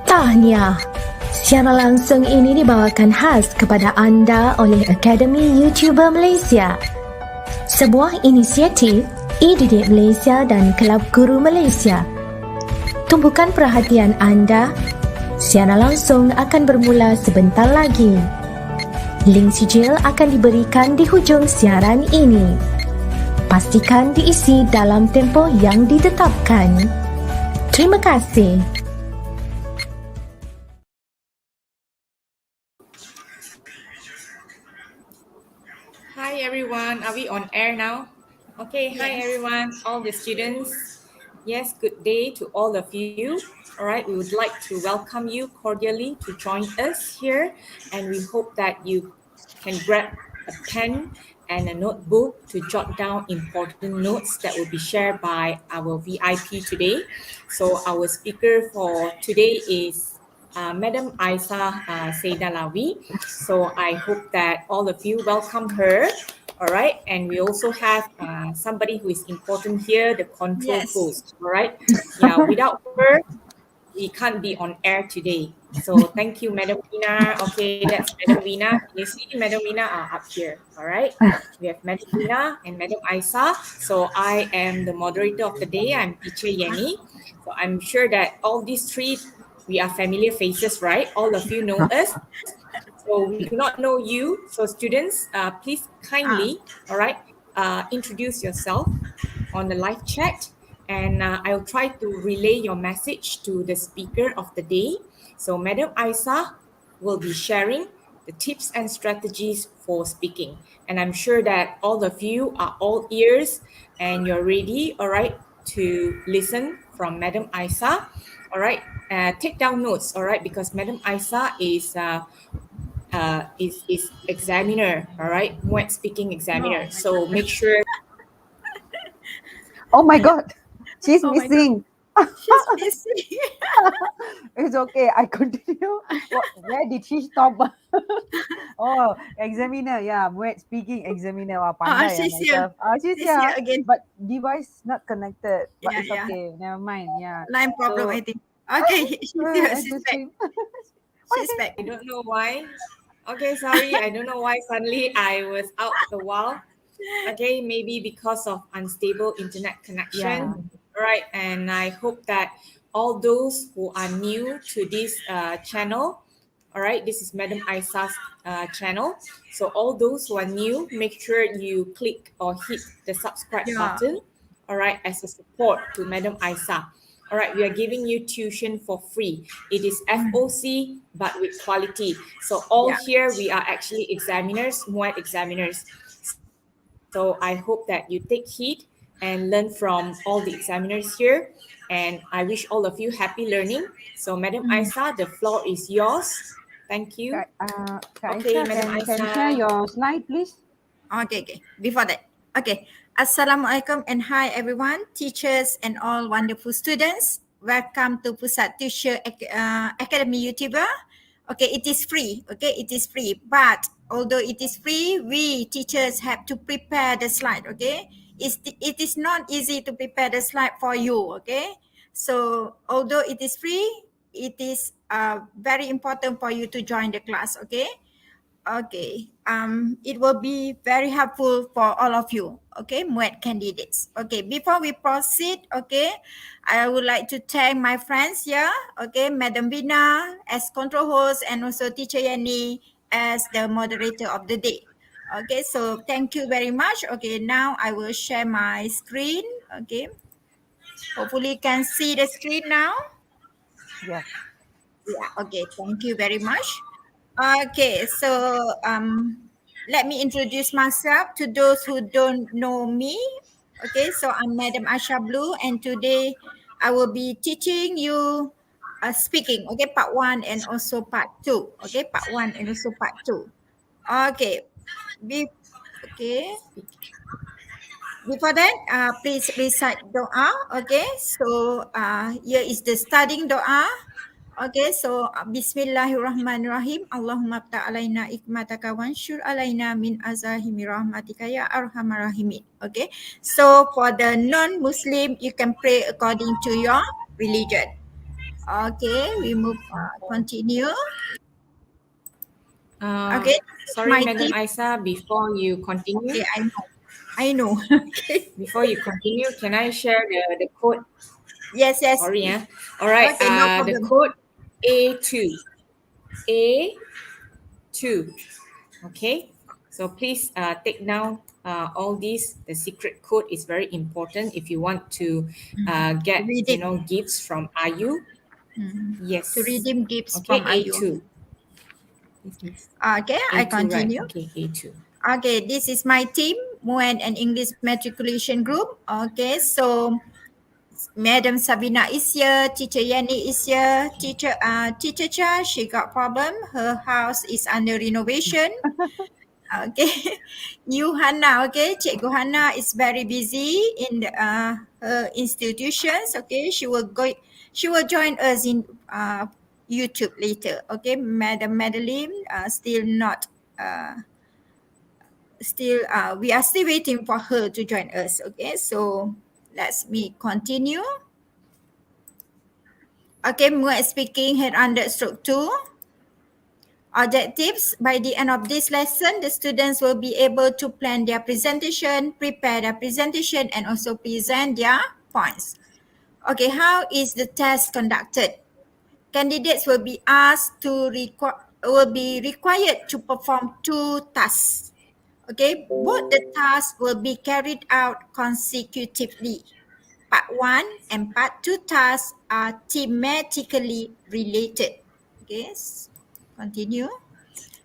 Tahniah! Siaran langsung ini dibawakan khas kepada anda oleh Akademi YouTuber Malaysia, sebuah inisiatif e-didik Malaysia dan Kelab Guru Malaysia. Tumpukan perhatian anda, siaran langsung akan bermula sebentar lagi. Link sijil akan diberikan di hujung siaran ini. Pastikan diisi dalam tempoh yang ditetapkan. Terima kasih. Hi everyone, are we on air now? Okay, hi everyone, all the students. Yes, good day to all of you. All right, we would like to welcome you cordially to join us here, and we hope that you can grab a pen and a notebook to jot down important notes that will be shared by our VIP today. So our speaker for today is Madam Aisah Seidalawi. So I hope that all of you welcome her. All right, and we also have somebody who is important here, the control host. All right, yeah, without her, we can't be on air today. So thank you, Madam Vina. Okay, that's Madam Vina. You see, Madam Vina are up here. All right, we have Madam Vina and Madam Aisah. So I am the moderator of the day. I'm Teacher Yenny. So I'm sure that all these three, we are familiar faces, right? All of you know us. So we do not know you. So students, please kindly, all right, introduce yourself on the live chat, and I'll try to relay your message to the speaker of the day. So Madam Aisah will be sharing the tips and strategies for speaking. And I'm sure that all of you are all ears and you're ready, all right, to listen from Madam Aisah. All right, take down notes, all right, because Madam Aisah is examiner, all right, Muet speaking examiner. So make sure. Oh my God, she's missing. She's missing. It's okay, I continue. Where did she stop? Oh, examiner, yeah, Muet speaking examiner. Pandai she's here. She's She's here here again. but device not connected. But Yeah, it's okay, never mind. Yeah, line problem, I think. Okay, she's here. She's back. She's back. I don't know why. Okay, sorry, I don't know why suddenly I was out a while. Okay, maybe because of unstable internet connection. All right, and I hope that all those who are new to this channel, all right, this is Madam Aisah's channel. So all those who are new, make sure you click or hit the subscribe button, all right, as a support to Madam Aisah. All right, we are giving you tuition for free. It is FOC, but with quality. So all here, we are actually examiners, Muet examiners. So I hope that you take heed and learn from all the examiners here. And I wish all of you happy learning. So Madam Aisah, the floor is yours. Thank you. Okay, Madam Aisah, can share your slide, please? Okay. Before that, okay. Assalamualaikum and hi everyone, teachers and all wonderful students. Welcome to Pusat Tuisyen Academy YouTuber. Okay, it is free. Okay, it is free. But although it is free, we teachers have to prepare the slide. Okay, it is not easy to prepare the slide for you. Okay, so although it is free, it is very important for you to join the class. Okay. Okay, it will be very helpful for all of you, okay, Muet candidates. Okay, before we proceed, okay, I would like to thank my friends here, okay, Madam Vina as control host and also Teacher Yenny as the moderator of the day. Okay, so thank you very much. Okay, now I will share my screen, okay. Hopefully you can see the screen now. Yeah, okay, thank you very much. Okay, so let me introduce myself to those who don't know me. Okay, so I'm Madam Aisah Blue, and today I will be teaching you speaking. Okay, part 1 and also part 2. Okay, part 1 and also part 2. Okay, before that, please recite doa. Okay, so here is the starting doa. Okay, so Bismillahirrahmanirrahim. Allahumma ta'alaina ikmataka wanshur alaina min azahimi rahmatika ya arhamar rahimin. Okay, so for the non-Muslim, you can pray according to your religion. Okay, we move, continue. Okay, this is Sorry, my Madam tip. Aisah, before you continue, Okay, I know. Okay. before you continue, can I share the code? Yes. Sorry, yeah. All right. Okay, no The problem. code A2. A2. Okay. So please take down all these. The secret code is very important if you want to get Redeem. gifts from AYU. Yes. To redeem gifts Okay. from AYU. A2. Okay, I A2, right? continue. Okay. A2. Okay, this is my team, Muet and English Matriculation Group. Okay, so Madam Sabina is here, Teacher Yani is here, Teacher Cha, she got problem. Her house is under renovation. Okay, New Hannah, okay, Cikgu Hannah is very busy in the, her institutions. Okay, she will join us in YouTube later. Okay, Madam Madeline still not we are still waiting for her to join us. Okay, so let's me continue. Okay, Muet speaking, head under stroke 2. Objectives: by the end of this lesson, the students will be able to plan their presentation, prepare their presentation, and also present their points. Okay, how is the test conducted? Candidates will be required to perform 2 tasks. Okay, both the tasks will be carried out consecutively. Part 1 and Part 2 tasks are thematically related. Okay, continue.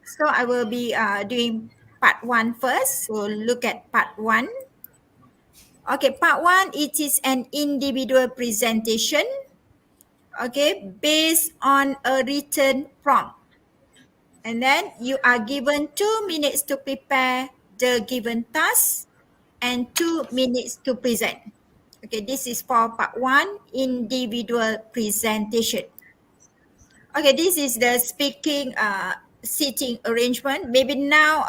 So I will be doing part 1 first. So look at part 1. Okay, part 1, it is an individual presentation. Okay, based on a written prompt. And then you are given 2 minutes to prepare the given task and 2 minutes to present. Okay, this is for part 1, individual presentation. Okay, this is the speaking seating arrangement. Maybe now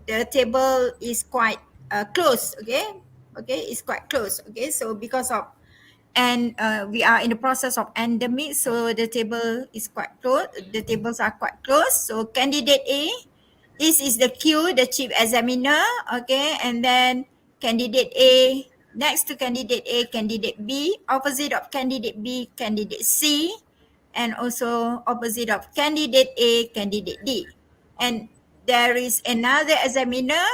the table is quite close. Okay, it's quite close. Okay, so because of we are in the process of endemic, so the table is quite close. The tables are quite close. So candidate A, this is the queue, the chief examiner. Okay, and then candidate A, next to candidate A, candidate B, opposite of candidate B, candidate C, and also opposite of candidate A, candidate D. And there is another examiner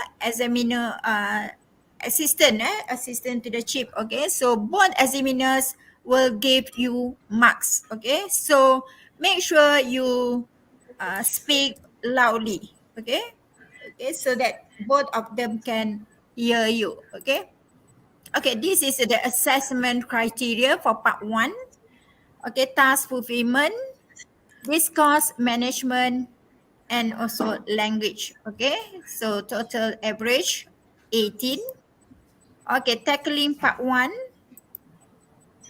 assistant to the chief. Okay, so both examiners will give you marks. Okay, so make sure you speak loudly. Okay, so that both of them can hear you. Okay, this is the assessment criteria for part 1. Okay, task fulfillment, discourse management, and also language. Okay, so total average 18. Okay, tackling part 1.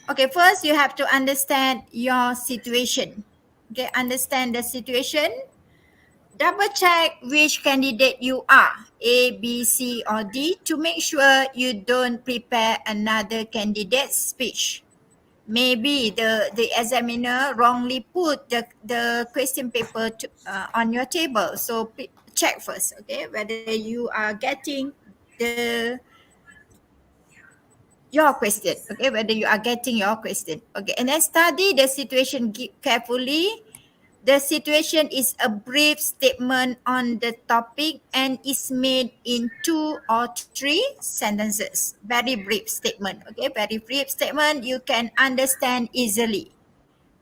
Okay, first you have to understand your situation. Okay, understand the situation. Double check which candidate you are, A, B, C, or D, to make sure you don't prepare another candidate's speech. Maybe the examiner wrongly put the question paper on your table. So check first, okay, whether you are getting your question, okay, whether you are getting your question. Okay, and then study the situation carefully. The situation is a brief statement on the topic and is made in 2 or 3 sentences. Very brief statement. Okay, very brief statement you can understand easily.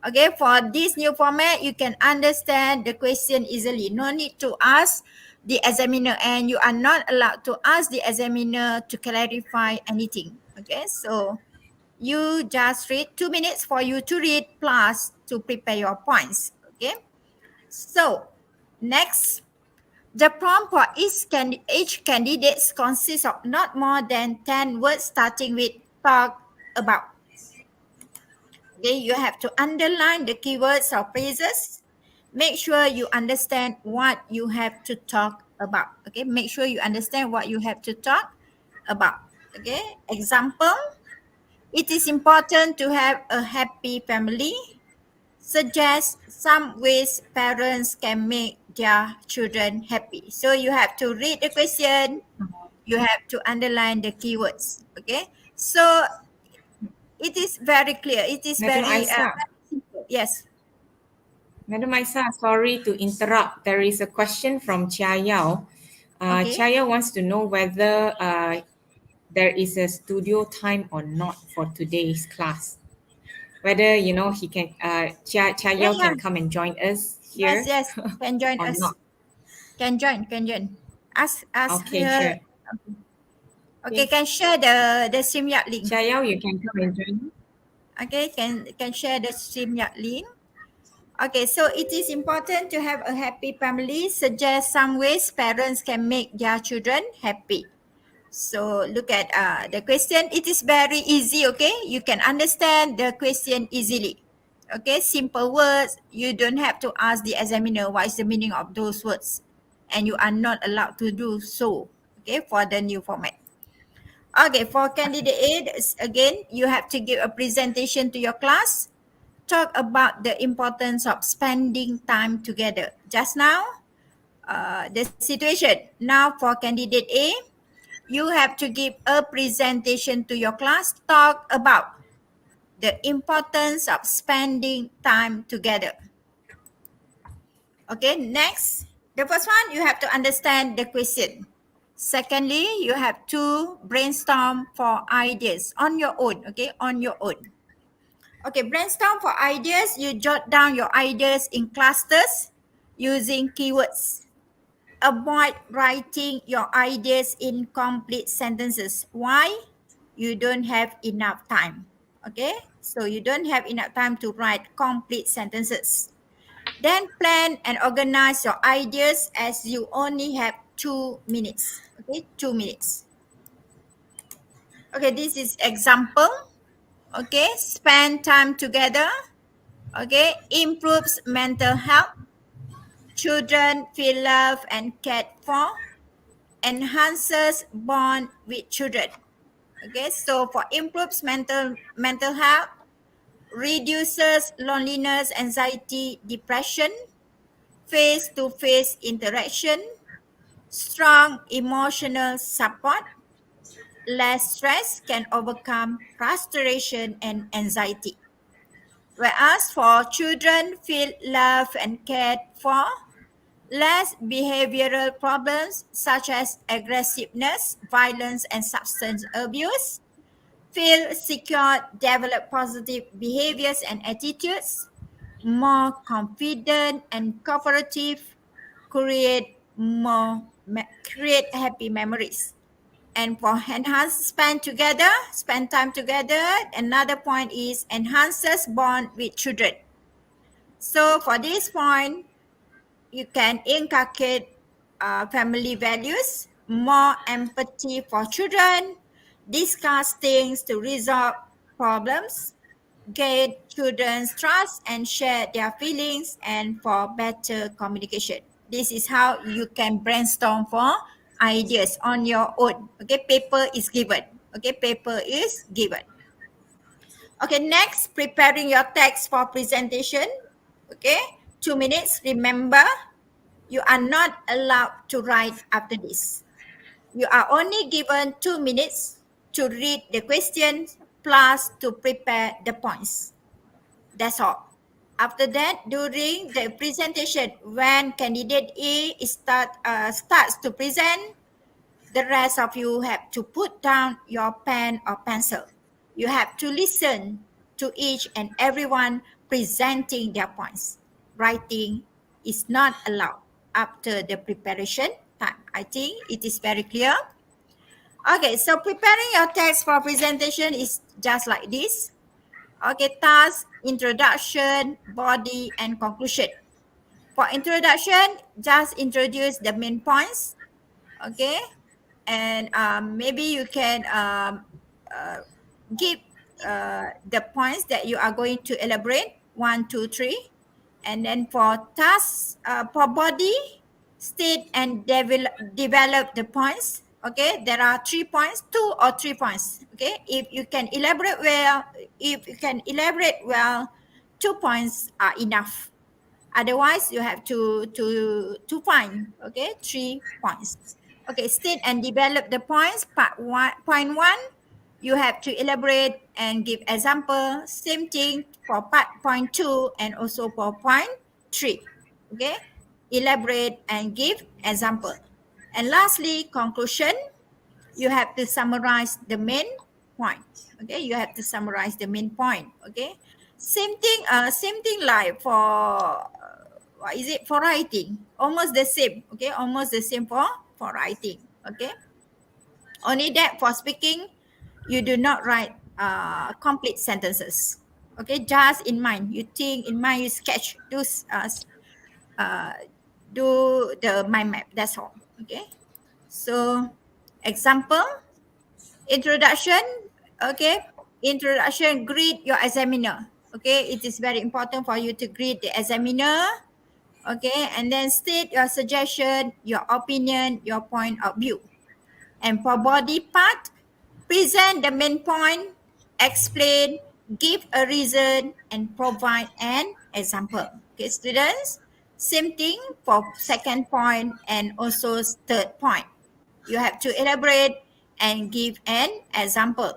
Okay, for this new format, you can understand the question easily. No need to ask the examiner, and you are not allowed to ask the examiner to clarify anything. Okay, so you just read 2 minutes for you to read plus to prepare your points. Okay, so next, the prompt for each candidate consists of not more than 10 words starting with talk about. Okay, you have to underline the keywords or phrases. Make sure you understand what you have to talk about. Okay, make sure you understand what you have to talk about. Okay, example, it is important to have a happy family. suggest some ways parents can make their children happy. So you have to read the question, you have to underline the keywords. Okay, so it is very clear. It is Madam very Aisah. simple. Yes. Madam Aisah, sorry to interrupt. There is a question from Chia Yao. Okay. Chia Yao wants to know whether there is a studio time or not for today's class. Whether, he can, Chia Yao Yeah. can come and join us here Yes. Can join or us. not. Can join. Ask Okay, her. sure. Okay, can share the StreamYard link. Chia Yao, you can come and join. Okay, can share the StreamYard link. Okay, so it is important to have a happy family. Suggest some ways parents can make their children happy. So look at the question. It is very easy, okay? You can understand the question easily. Okay, simple words. You don't have to ask the examiner what is the meaning of those words. And you are not allowed to do so, okay, for the new format. Okay, for candidate A, again, you have to give a presentation to your class. Talk about the importance of spending time together. Just now, the situation. Now for candidate A, you have to give a presentation to your class. Talk about the importance of spending time together. Okay, next. The first one, you have to understand the question. Secondly, you have to brainstorm for ideas on your own, okay, on your own. Okay, brainstorm for ideas. You jot down your ideas in clusters using keywords. Avoid writing your ideas in complete sentences. Why? You don't have enough time. Okay, so you don't have enough time to write complete sentences. Then plan and organize your ideas as you only have 2 minutes. Okay, 2 minutes. Okay, this is example. Okay, spend time together. Okay, improves mental health. Children feel loved and cared for. Enhances bond with children. Okay, so for improves mental health, reduces loneliness, anxiety, depression, face-to-face interaction, strong emotional support, less stress can overcome frustration and anxiety. Whereas for children feel loved and cared for, less behavioral problems such as aggressiveness, violence, and substance abuse, feel secure, develop positive behaviors and attitudes, more confident and cooperative, create happy memories. And for enhance spend time together, another point is enhances bond with children. So for this point, you can inculcate family values, more empathy for children, discuss things to resolve problems, gain children's trust and share their feelings, and for better communication. This is how you can brainstorm for ideas on your own. Okay, paper is given. Okay, next, preparing your text for presentation. Okay, 2 minutes. Remember, you are not allowed to write after this. You are only given 2 minutes to read the questions plus to prepare the points. That's all. After that, during the presentation, when candidate A starts to present, the rest of you have to put down your pen or pencil. You have to listen to each and everyone presenting their points. Writing is not allowed after the preparation time. I think it is very clear. Okay, so preparing your text for presentation is just like this. Okay, task, introduction, body, and conclusion. For introduction, just introduce the main points. Okay, and maybe you can give the points that you are going to elaborate, 1, 2, 3. And then for tasks, for body, state and develop the points. Okay, there are 3 points, 2 or 3 points. Okay, if you can elaborate well, 2 points are enough. Otherwise, you have to find, okay, 3 points. Okay, state and develop the points. Point 1, you have to elaborate and give example. Same thing for point 2 and also for point 3. Okay, elaborate and give example. And lastly, conclusion. You have to summarize the main point. Okay, you have to summarize the main point. Okay, same thing like for what is it, for writing? Almost the same. Okay, almost the same for writing. Okay, only that for speaking, you do not write complete sentences. Okay, just in mind, you think in mind, you sketch, do the mind map. That's all. Okay, so example. Introduction, okay. Introduction, greet your examiner. Okay, it is very important for you to greet the examiner. Okay, and then state your suggestion, your opinion, your point of view. And for body part, present the main point, explain, give a reason, and provide an example. Okay, students, same thing for second point and also third point. You have to elaborate and give an example.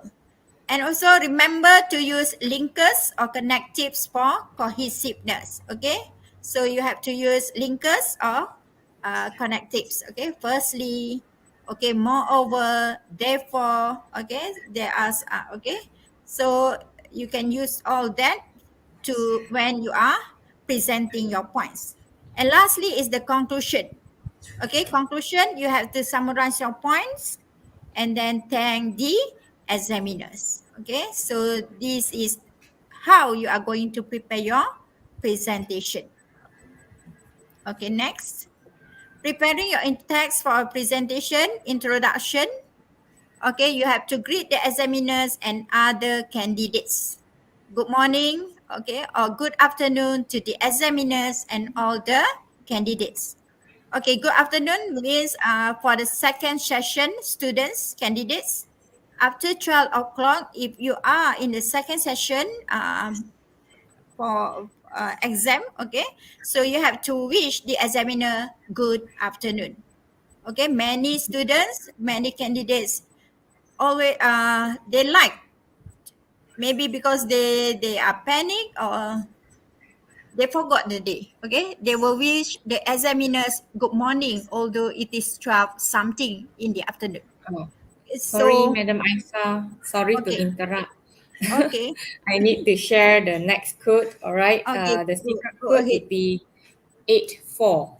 And also remember to use linkers or connectives for cohesiveness. Okay, so you have to use linkers or connectives. Okay, firstly, okay, moreover, therefore, okay, there are okay, so you can use all that to when you are presenting your points. And lastly is the conclusion. Okay, conclusion, you have to summarize your points and then thank the examiners. Okay, so this is how you are going to prepare your presentation. Okay, next. Preparing your text for a presentation, introduction. Okay, you have to greet the examiners and other candidates. Good morning, okay, or good afternoon to the examiners and all the candidates. Okay, good afternoon means for the second session, students, candidates, after 12 o'clock, if you are in the second session for exam, okay, so you have to wish the examiner good afternoon. Okay, many students, many candidates always, they like, maybe because they are panic or they forgot the day. Okay, they will wish the examiners good morning, although it is 12 something in the afternoon. Oh, sorry, So, Madam Aisah. Sorry to okay. interrupt. Okay. I need to share the next code. All right. Okay, The secret go code ahead. would be 84.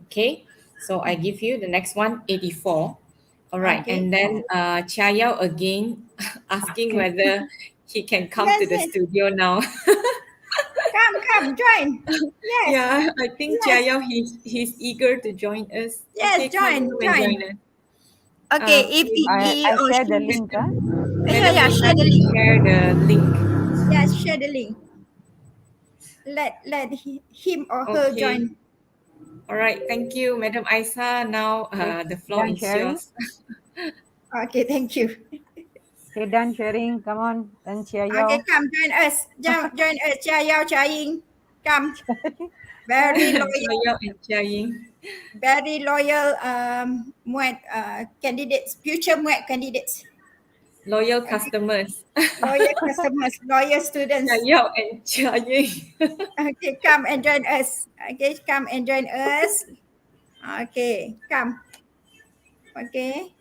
Okay. So I give you the next one, 84. All right. Okay. And then Chia Yao again asking whether he can come Yes, to the yes. studio now. Come, join. Yes, Yeah, I think Yes. Chia Yao, he's eager to join us. Yes, Okay, come join. and join us. Okay, if he I or share she, the link. yeah, Madam share Aisah the can link. share the link. Yes, share the link. Let him or her Okay. join. All right, thank you, Madam Aisah. Now the floor done is sharing? yours. Okay, thank you. Okay, done sharing. Come on, then share Okay, your. come join us. Join us. Chia Yao, Chia Ying. Come. Very Chia loyal, Yao and Chia Ying. very loyal Muet candidates, future Muet candidates. Loyal customers. Loyal customers, loyal students. Chia Yao and Chia Ying. Okay, come and join us. Okay, come and join us. Okay, come. Okay.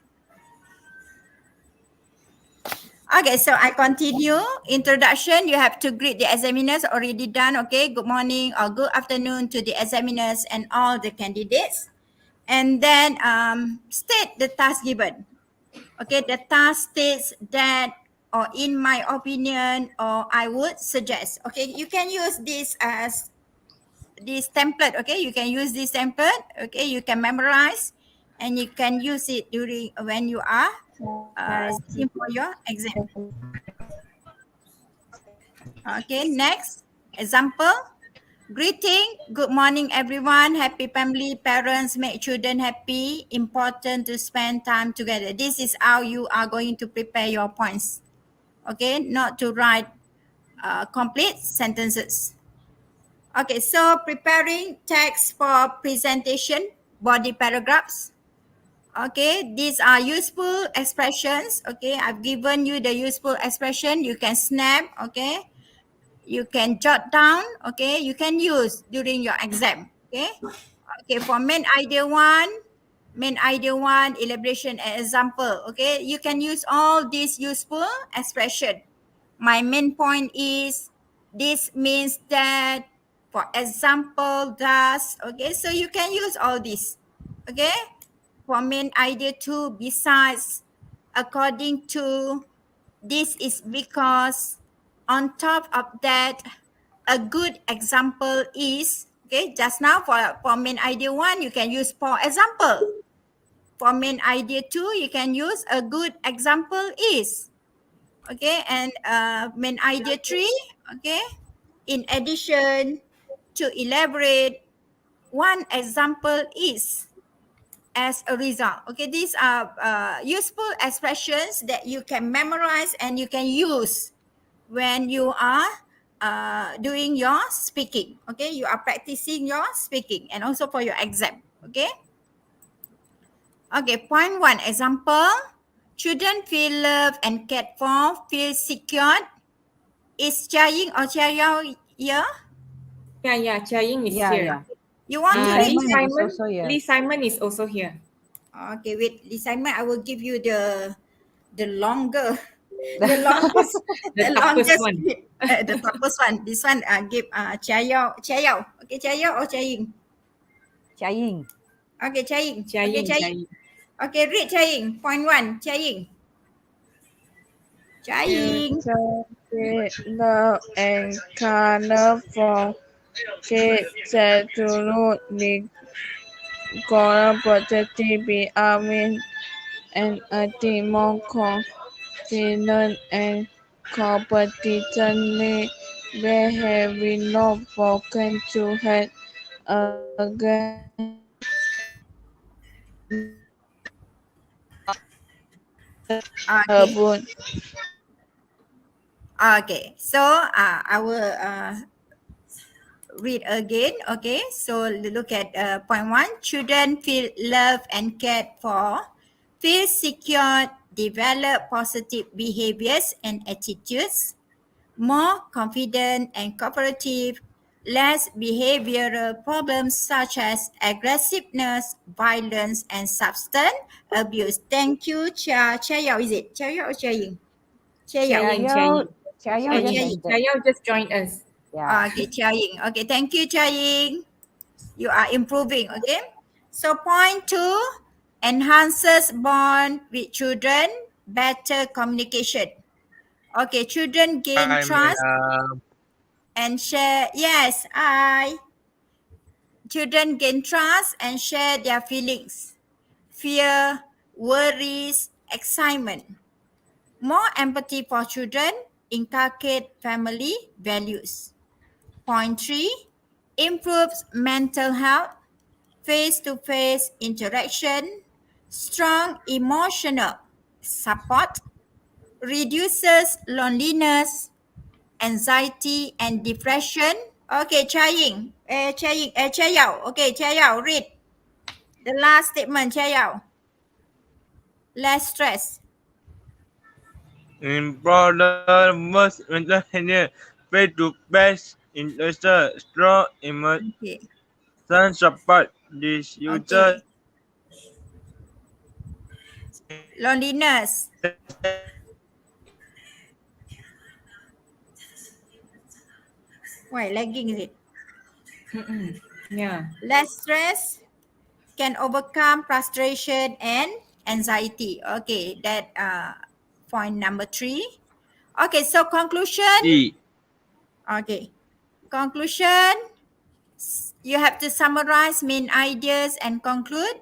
Okay, so I continue. Introduction, you have to greet the examiners, already done. Okay, good morning or good afternoon to the examiners and all the candidates. And then state the task given. Okay, the task states that, or in my opinion, or I would suggest. Okay, you can use this as this template. Okay, you can use this template. Okay, you can memorize and you can use it during when you are sitting for your exam. Okay, next example. Greeting, good morning everyone, happy family, parents, make children happy, important to spend time together. This is how you are going to prepare your points. Okay, not to write complete sentences. Okay, so preparing text for presentation, body paragraphs. Okay, these are useful expressions. Okay, I've given you the useful expression. You can snap. Okay, you can jot down. Okay, you can use during your exam. Okay, okay, for main idea one, elaboration and example. Okay, you can use all these useful expression. My main point is this means that, for example, thus. Okay, so you can use all this. Okay, for main idea two, besides, according to, this is because, on top of that, a good example is. Okay, just now for main idea one, you can use for example. For main idea two, you can use a good example is. Okay, and main idea three, okay, in addition to elaborate, one example is, as a result. Okay, these are useful expressions that you can memorize and you can use when you are doing your speaking. Okay, you are practicing your speaking and also for your exam. Okay. Okay, point one, example. Children feel loved and cared for, feel secured. Is Jiaying or Jiayao here? Yeah, Jiaying is Yeah, here. yeah. You want to Lee read? Simon is also here. Lee Simon is also here. Okay, wait, Lee Simon, I will give you the longer, the longest, The toughest one. the toughest one. This one, give Jiayao. Okay, Jiayao or Jiaying? Jiaying. Okay, Jiaying. Okay, Jiaying, Jiaying. Okay, read Jiaying. Point one, Jiaying. Jiaying. Love and care for kids absolutely gonna protect be army and a team more confident and competitively behaving no broken to head again Okay. Rebut. Okay, so I will read again. Okay, so look at point one. Children feel loved and cared for, feel secure, develop positive behaviors and attitudes, more confident and cooperative, less behavioral problems such as aggressiveness, violence, and substance abuse. Thank you, Chia Yao. Is it Chia Yao or Chia Ying? Chia Yao. Jiaying. Jiayao just Jiaying. entered. Jiayao just joined us. Yeah. Okay, Chia Ying. Okay, thank you, Chia Ying. You are improving. Okay. So point two, enhances bond with children, better communication. Okay, children gain trust and share. Yes, children gain trust and share their feelings, fear, worries, excitement. More empathy for children, inculcate family values. Point three, improves mental health, face-to-face interaction, strong emotional support, reduces loneliness, anxiety and depression. Okay, Chia Ying, Chia Yao. Okay, Chia Yao, read the last statement, Chia Yao. Less stress. In broader most internet face-to-face interaction, strong emotion Okay. support this user Loneliness. Why lagging is it? Yeah. Less stress, can overcome frustration and anxiety. Okay, that point number three. Okay, so conclusion. E. Okay, conclusion. You have to summarize main ideas and conclude.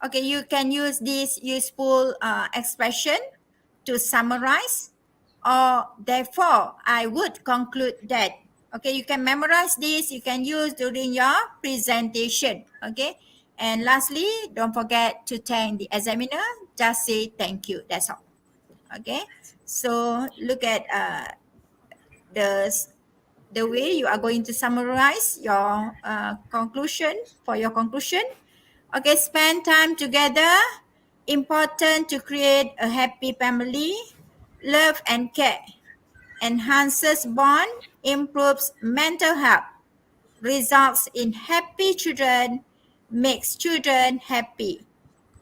Okay, you can use this useful expression to summarize, or therefore I would conclude that. Okay, you can memorize this, you can use during your presentation. Okay, and lastly, don't forget to thank the examiner. Just say thank you, that's all. Okay, so look at the the way you are going to summarize your conclusion. Okay, spend time together. Important to create a happy family. Love and care. Enhances bond, improves mental health, results in happy children, makes children happy.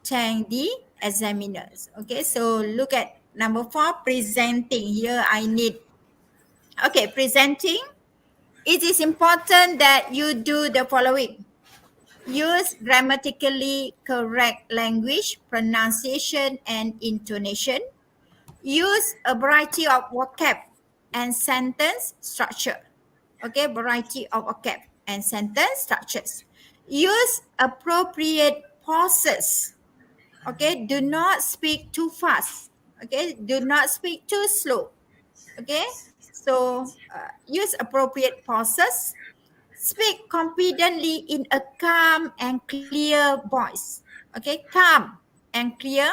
Thank the examiners. Okay, so look at number 4, presenting. Here I need, okay, presenting. It is important that you do the following. Use grammatically correct language, pronunciation, and intonation. Use a variety of vocab and sentence structure. Okay, variety of vocab and sentence structures. Use appropriate pauses. Okay, do not speak too fast. Okay, do not speak too slow. Okay, so use appropriate pauses. Speak confidently in a calm and clear voice. Okay, calm and clear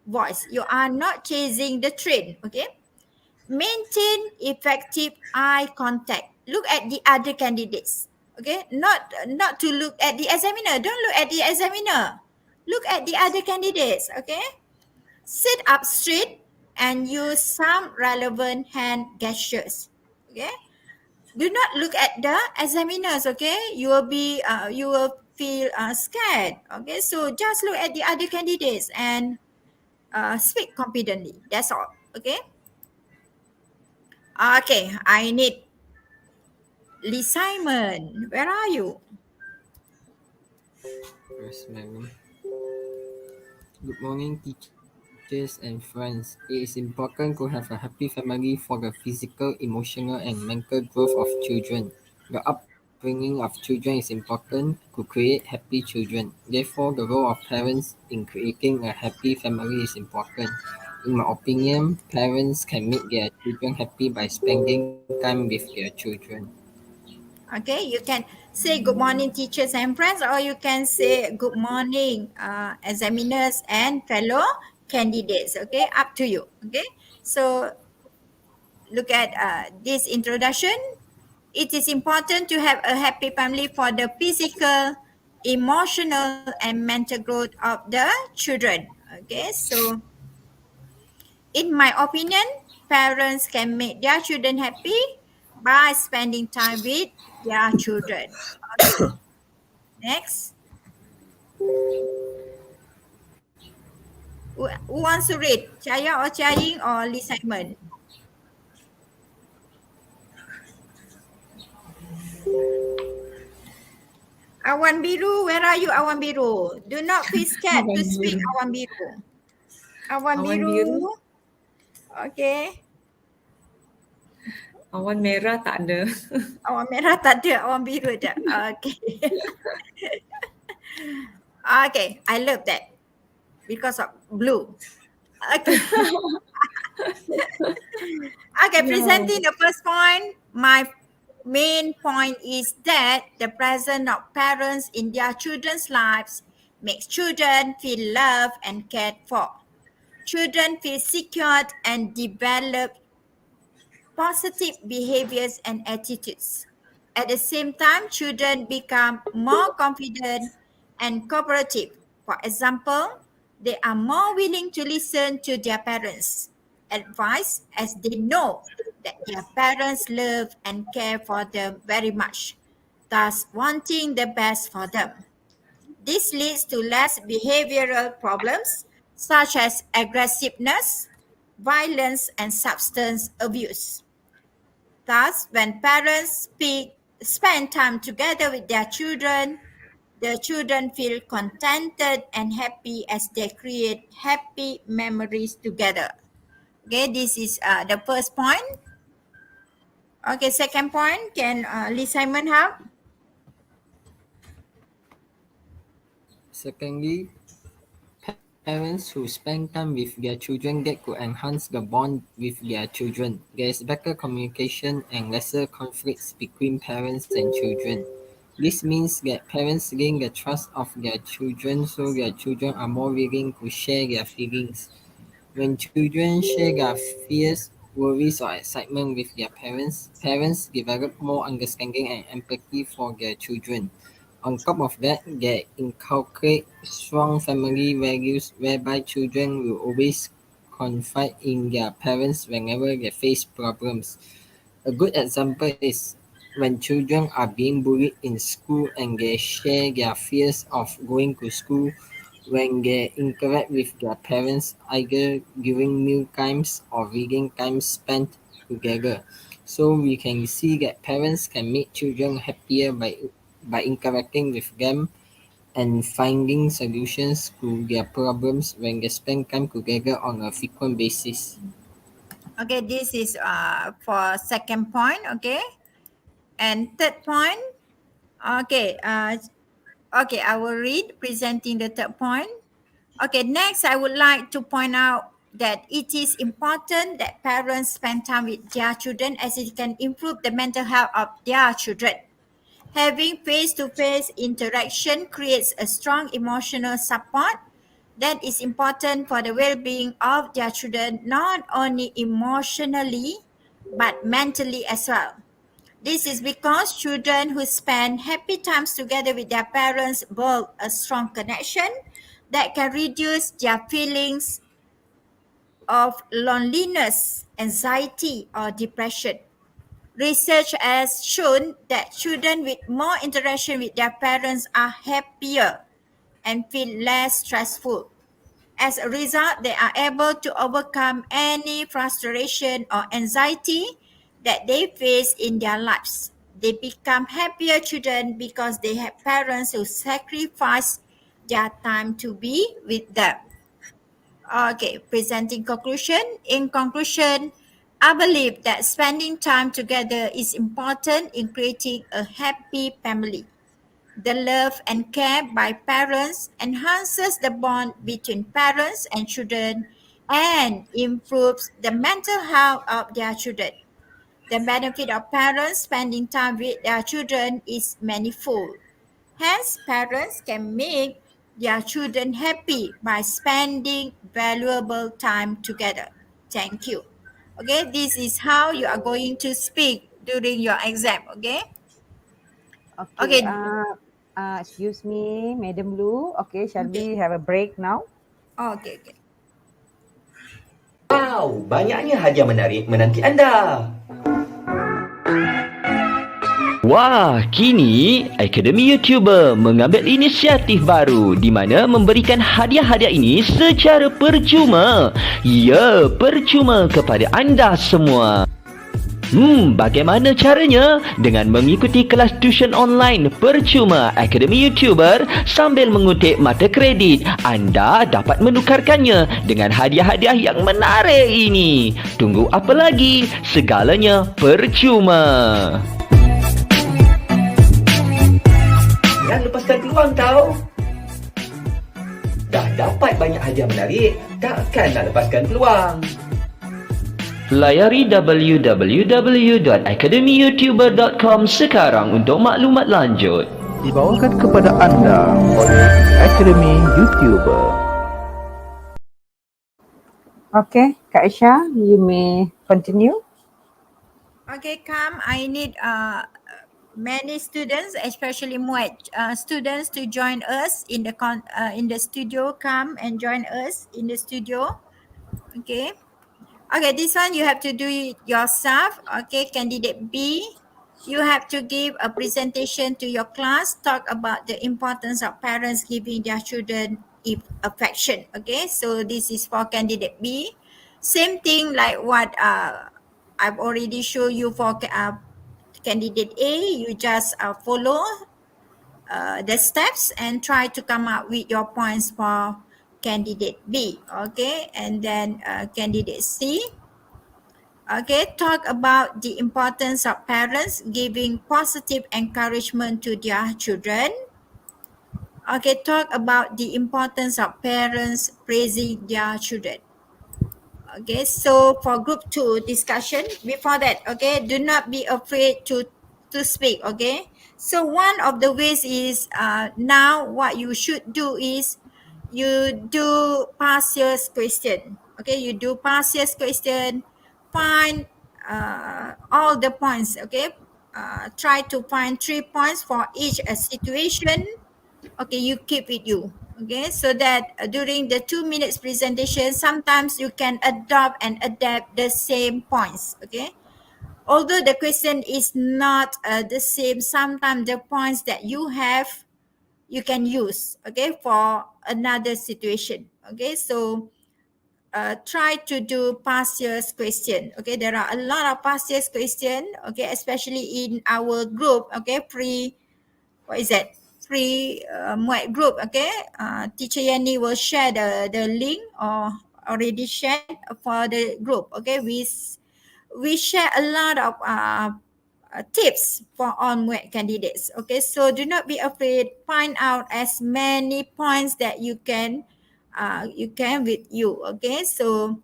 voice. You are not chasing the train. Okay, maintain effective eye contact. Look at the other candidates. Okay, not to look at the examiner. Don't look at the examiner. Look at the other candidates. Okay, sit up straight and use some relevant hand gestures. Okay, do not look at the examiners. Okay, you will feel scared. Okay, so just look at the other candidates and speak confidently. That's all. Okay. Okay, I need Lee Simon. Where are you? Yes, ma'am. Good morning, teachers and friends. It is important to have a happy family for the physical, emotional, and mental growth of children. The upbringing of children is important to create happy children. Therefore, the role of parents in creating a happy family is important. In my opinion, parents can make their children happy by spending time with their children. Okay, you can say good morning, teachers and friends, or you can say good morning, examiners and fellow candidates. Okay, up to you. Okay, so look at this introduction. It is important to have a happy family for the physical, emotional, and mental growth of the children. Okay, so in my opinion, parents can make their children happy by spending time with their children. Okay. Next. Who wants to read? Chaya or Chia-Ying or Lee Simon? Awan Biru, where are you, Awan Biru? Do not feel scared to speak, Awan Biru. Awan Biru. Okay. Awan merah tak ada. Awan merah tak ada, awan biru tak. Okay. Okay, I love that. Because of blue. Okay. Okay, presenting the first point. My main point is that the presence of parents in their children's lives makes children feel loved and cared for. Children feel secured and develop positive behaviors and attitudes. At the same time, children become more confident and cooperative. For example, they are more willing to listen to their parents' advice as they know that their parents love and care for them very much, thus wanting the best for them. This leads to less behavioral problems such as aggressiveness, violence, and substance abuse. Thus, when parents spend time together with their children, the children feel contented and happy as they create happy memories together. Okay, this is the first point. Okay, second point, can Lee Simon help? Secondly, parents who spend time with their children get to enhance the bond with their children. There is better communication and lesser conflicts between parents and children. This means that parents gain the trust of their children, so their children are more willing to share their feelings. When children share their fears worries or excitement with their parents, parents develop more understanding and empathy for their children. On top of that, they inculcate strong family values whereby children will always confide in their parents whenever they face problems. A good example is when children are being bullied in school and they share their fears of going to school when they interact with their parents either during meal times or reading time spent together. So we can see that parents can make children happier by interacting with them and finding solutions to their problems when they spend time together on a frequent basis. Okay, this is for second point. Okay, and third point. Okay, okay, I will read presenting the third point. Okay, next I would like to point out that it is important that parents spend time with their children as it can improve the mental health of their children. Having face-to-face interaction creates a strong emotional support that is important for the well-being of their children, not only emotionally but mentally as well. This is because children who spend happy times together with their parents build a strong connection that can reduce their feelings of loneliness, anxiety, or depression. Research has shown that children with more interaction with their parents are happier and feel less stressful. As a result, they are able to overcome any frustration or anxiety that they face in their lives. They become happier children because they have parents who sacrifice their time to be with them. Okay, presenting conclusion. In conclusion, I believe that spending time together is important in creating a happy family. The love and care by parents enhances the bond between parents and children and improves the mental health of their children. The benefit of parents spending time with their children is manifold. Hence, parents can make their children happy by spending valuable time together. Thank you. Okay, this is how you are going to speak during your exam. Okay. Okay, Okay. excuse me, Madam Lu. Okay, shall Okay. we have a break now? Okay. Okay. Wow, banyaknya hadiah menarik menanti anda. Wah, kini Akademi YouTuber mengambil inisiatif baru di mana memberikan hadiah-hadiah ini secara percuma. Ya, percuma kepada anda semua. Bagaimana caranya? Dengan mengikuti kelas tuition online percuma Akademi YouTuber sambil mengutip mata kredit, anda dapat menukarkannya dengan hadiah-hadiah yang menarik ini. Tunggu apa lagi? Segalanya percuma. Jangan lepaskan peluang tau. Dah dapat banyak hadiah menarik, takkan nak lepaskan peluang. Layari www.academyyoutuber.com sekarang untuk maklumat lanjut. Dibawakan kepada anda oleh Akademi YouTuber. Okay, Kak Aisah, you may continue. Okay, come. I need many students, especially Muet students, to join us in the studio. Come and join us in the studio. Okay. Okay, this one you have to do it yourself. Okay, candidate B, you have to give a presentation to your class, talk about the importance of parents giving their children affection. Okay, so this is for candidate B. Same thing like what I've already shown you for candidate A. You just follow the steps and try to come up with your points for candidate B. Okay, and then candidate C. Okay, talk about the importance of parents giving positive encouragement to their children. Okay, talk about the importance of parents praising their children. Okay, so for group 2 discussion, before that, okay, do not be afraid to speak. Okay, so one of the ways is now what you should do is you do past year's question. Okay, you do past year's question find all the points, okay? Try to find 3 points for each situation. Okay, you keep with you. Okay, so that during the 2 minutes presentation, sometimes you can adopt and adapt the same points. Okay, although the question is not the same, sometimes the points that you have, you can use, okay, for another situation. Okay, so try to do past year's question. Okay, there are a lot of past year's question. Okay, especially in our group. Okay, free Muet group. Okay, teacher Yani will share the link or already shared for the group. Okay, we share a lot of tips for all Muet candidates. Okay, so do not be afraid. Find out as many points that you can with you. Okay, so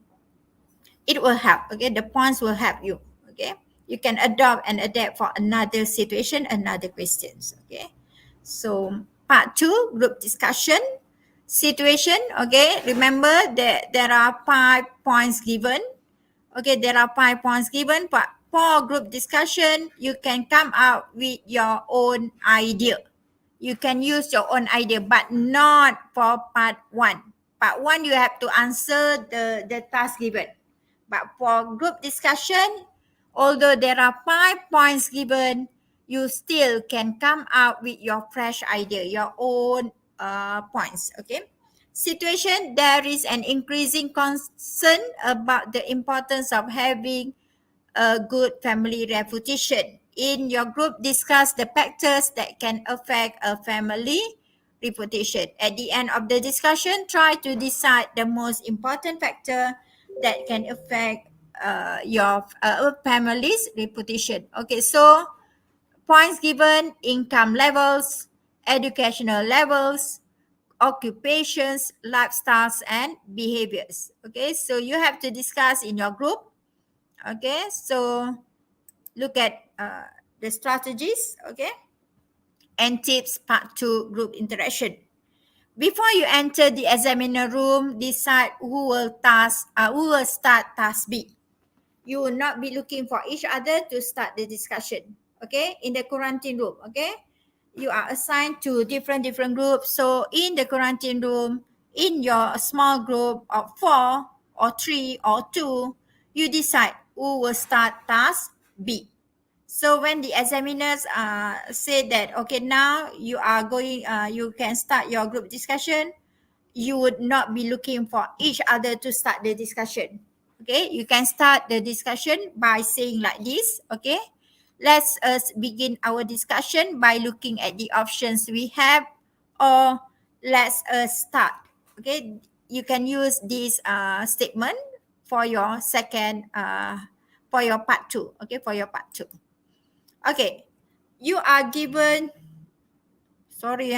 it will help. Okay, the points will help you. Okay, you can adopt and adapt for another situation, another questions. Okay, so part 2, group discussion situation. Okay, remember that there are 5 points given. Okay, there are 5 points given, but for group discussion, you can come out with your own idea. You can use your own idea, but not for part 1. Part 1, you have to answer the task given. But for group discussion, although there are 5 points given, you still can come out with your fresh idea, your own points. Okay. Situation, there is an increasing concern about the importance of having a good family reputation. In your group, discuss the factors that can affect a family reputation. At the end of the discussion, try to decide the most important factor that can affect your family's reputation. Okay, so points given: income levels, educational levels, occupations, lifestyles, and behaviors. Okay, so you have to discuss in your group. Okay, so look at the strategies. Okay, and tips, part 2, group interaction. Before you enter the examiner room, decide who will start task B. You will not be looking for each other to start the discussion. Okay, in the quarantine room. Okay, you are assigned to different groups. So in the quarantine room, in your small group of 4 or 3 or 2, you decide who will start task B. So when the examiners say that, okay, now you are going, you can start your group discussion, you would not be looking for each other to start the discussion. Okay, you can start the discussion by saying like this. Okay, let's us begin our discussion by looking at the options we have, or let's us start. Okay, you can use this statement for your second, for your part 2. Okay, for your part 2. Okay, you are given, sorry,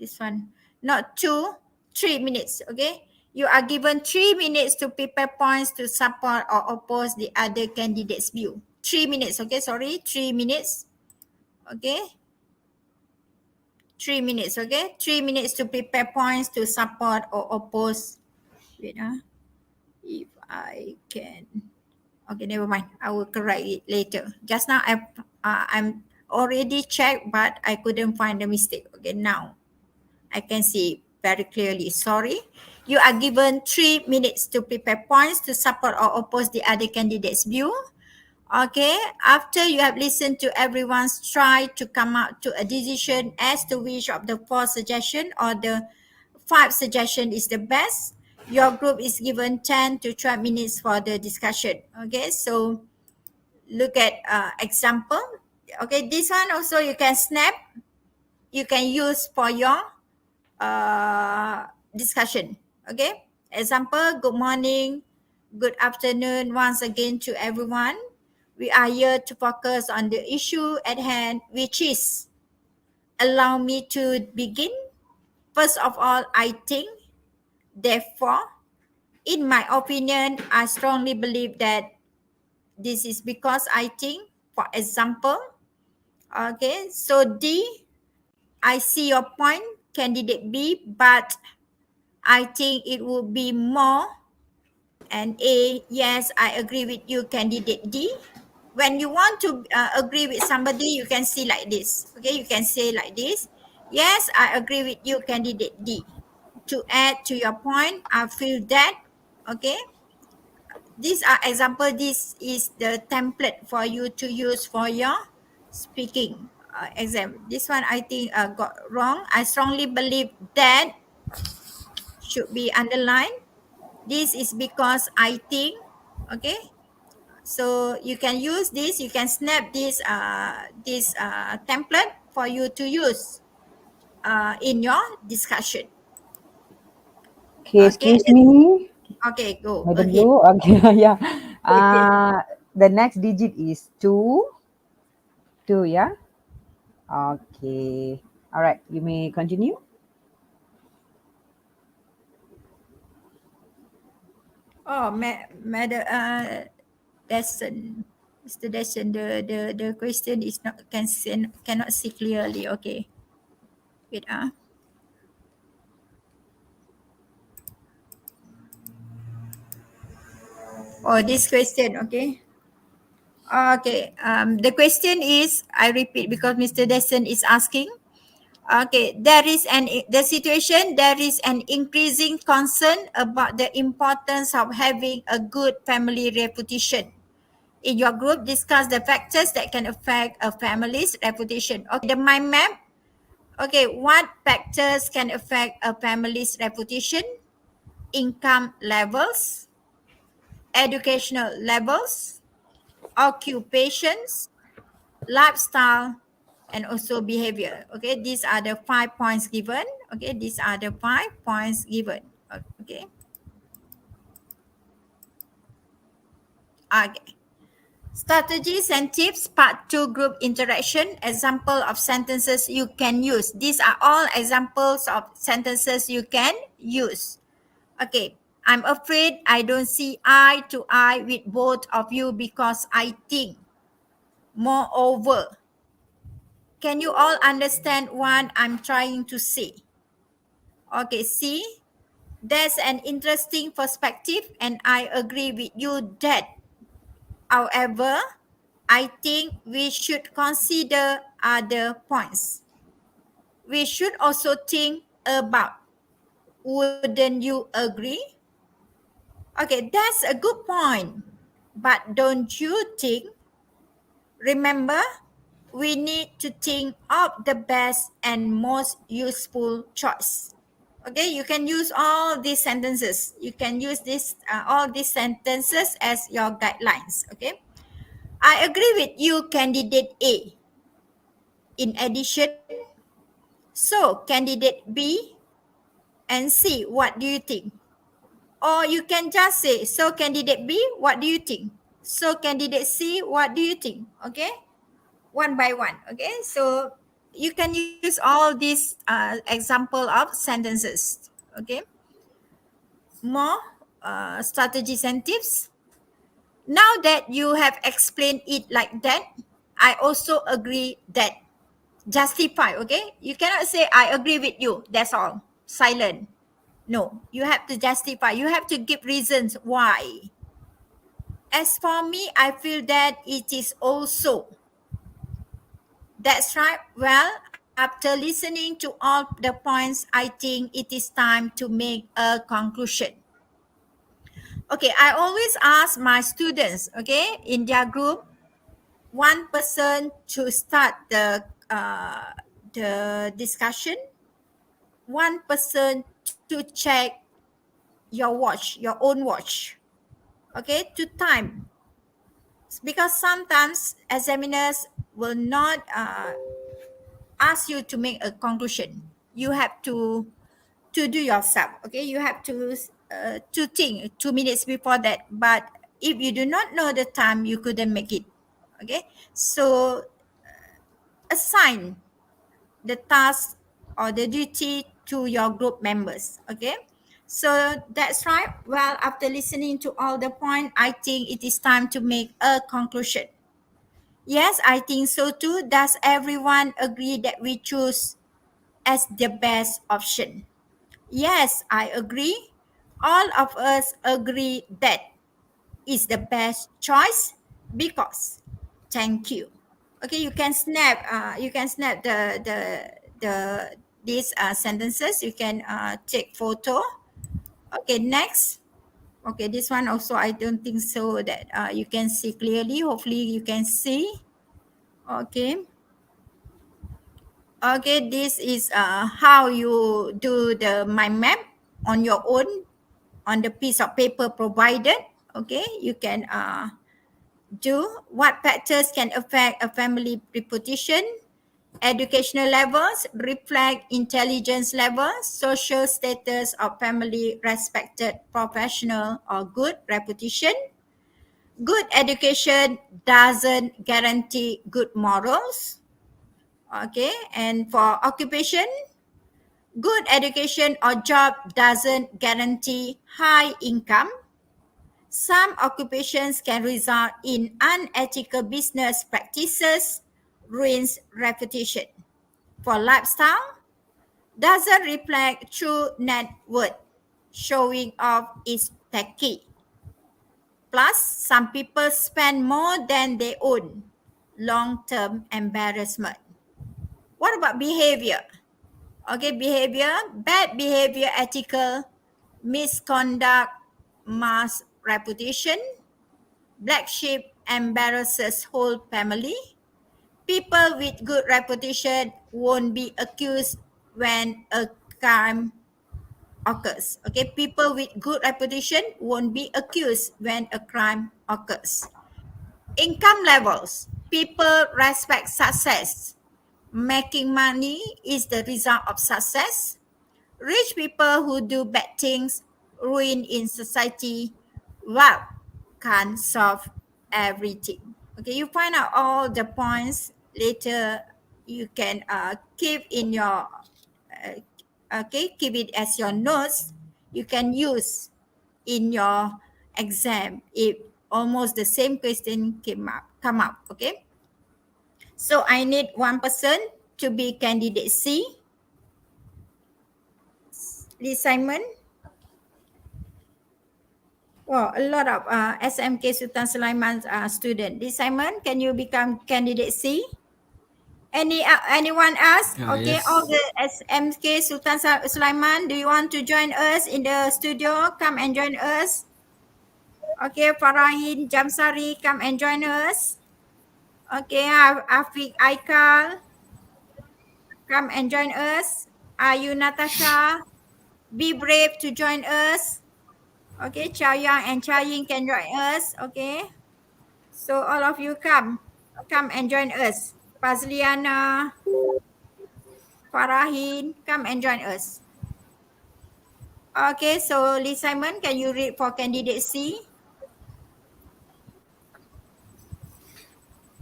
this one, not 2, 3 minutes. Okay, you are given 3 minutes to prepare points to support or oppose the other candidate's view. 3 minutes. Okay, sorry, 3 minutes. Okay, 3 minutes. Okay, 3 minutes to prepare points to support or oppose. Wait, if I can. Okay, never mind. I will correct it later. Just now I'm already checked, but I couldn't find the mistake. Okay, now I can see very clearly. Sorry. You are given 3 minutes to prepare points to support or oppose the other candidate's view. Okay, after you have listened to everyone's try to come out to a decision as to which of the 4 suggestions or the 5 suggestion is the best, your group is given 10 to 12 minutes for the discussion. Okay, so look at example. Okay, this one also you can snap, you can use for your discussion. Okay, example: good morning, good afternoon once again to everyone. We are here to focus on the issue at hand, which is, allow me to begin. First of all, I think, therefore, in my opinion, I strongly believe that this is because I think, for example. Okay, so D, I see your point, candidate B, but I think it would be more and A, yes, I agree with you, candidate D. When you want to agree with somebody, you can see like this. Okay, you can say like this. Yes, I agree with you, candidate D. To add to your point, I feel that. Okay, these are example. This is the template for you to use for your speaking exam. This one I think got wrong. I strongly believe that should be underlined. This is because I think. Okay, so you can use this. You can snap this template for you to use in your discussion. Okay, Okay. excuse me, Okay, go Madam ahead. Blue. Okay, yeah. Okay. The next digit is 2. 2, yeah? Okay. All right, you may continue. Oh, Madam Desson, Mr. Desson, the question is not cannot see clearly. Okay, wait. Oh, this question. Okay. Okay. The question is, I repeat because Mr. Desson is asking. Okay, the situation, there is an increasing concern about the importance of having a good family reputation. In your group, discuss the factors that can affect a family's reputation. Okay, the mind map. Okay, what factors can affect a family's reputation? Income levels, educational levels, occupations, lifestyle, and also behavior. Okay, these are the 5 points given. Okay, these are the 5 points given. Okay. Okay. Strategies and tips, part 2, group interaction. Example of sentences you can use. These are all examples of sentences you can use. Okay. I'm afraid I don't see eye to eye with both of you because I think. Moreover, can you all understand what I'm trying to say? Okay, see, there's an interesting perspective, and I agree with you that. However, I think we should consider other points. We should also think about, wouldn't you agree? Okay, that's a good point. But don't you think? Remember, we need to think of the best and most useful choice. Okay, you can use all these sentences. You can use all these sentences as your guidelines. Okay, I agree with you, candidate A. In addition, so candidate B and C, what do you think? Or you can just say, so candidate B, what do you think? So candidate C, what do you think? Okay, one by one. Okay, so you can use all these example of sentences. Okay, more strategies and tips. Now that you have explained it like that, I also agree that. Justify. Okay, you cannot say I agree with you, that's all, silent. No, you have to justify. You have to give reasons why. As for me, I feel that it is also. That's right. Well, after listening to all the points, I think it is time to make a conclusion. Okay, I always ask my students, okay, in their group, one person to start the discussion, one person to check your watch, your own watch, okay, to time. Because sometimes examiners will not ask you to make a conclusion. You have to do yourself. Okay, you have to think 2 minutes before that. But if you do not know the time, you couldn't make it. Okay, so assign the task or the duty to your group members. Okay, so that's right. Well, after listening to all the point, I think it is time to make a conclusion. Yes, I think so too. Does everyone agree that we choose as the best option? Yes, I agree. All of us agree that is the best choice because. Thank you. Okay, you can snap. The these sentences. You can take photo. Okay, next. Okay, this one also I don't think so that you can see clearly. Hopefully you can see. Okay. Okay, this is how you do the mind map on your own on the piece of paper provided. Okay, you can do what factors can affect a family reputation. Educational levels reflect intelligence levels, social status of family, respected professional or good reputation. Good education doesn't guarantee good morals. Okay, and for occupation, good education or job doesn't guarantee high income. Some occupations can result in unethical business practices, ruins reputation. For lifestyle, doesn't reflect true net worth. Showing off is tacky. Plus, some people spend more than they own. Long-term embarrassment. What about behavior? Okay, behavior, bad behavior, ethical, misconduct, mass reputation, black sheep embarrasses whole family. People with good reputation won't be accused when a crime occurs. Okay, people with good reputation won't be accused when a crime occurs. Income levels. People respect success. Making money is the result of success. Rich people who do bad things ruin in society. Wealth can't solve everything. Okay, you find out all the points later. You can keep in your keep it as your notes. You can use in your exam if almost the same question come up. Okay, so I need one person to be candidate C. Lee Simon. Wow, a lot of SMK Sultan Sulaiman student. Lee Simon, can you become candidate C? Anyone else? Okay, Yes. all the SMK Sultan Sulaiman, do you want to join us in the studio? Come and join us. Okay, Farahin Jamsari, come and join us. Okay, Afiq Aikal, come and join us. Ayu Natasha, be brave to join us. Okay, Chow Yang and Chow Ying can join us. Okay, so all of you come and join us. Fazliana, Farahin, come and join us. Okay, so Lee Simon, can you read for candidate C?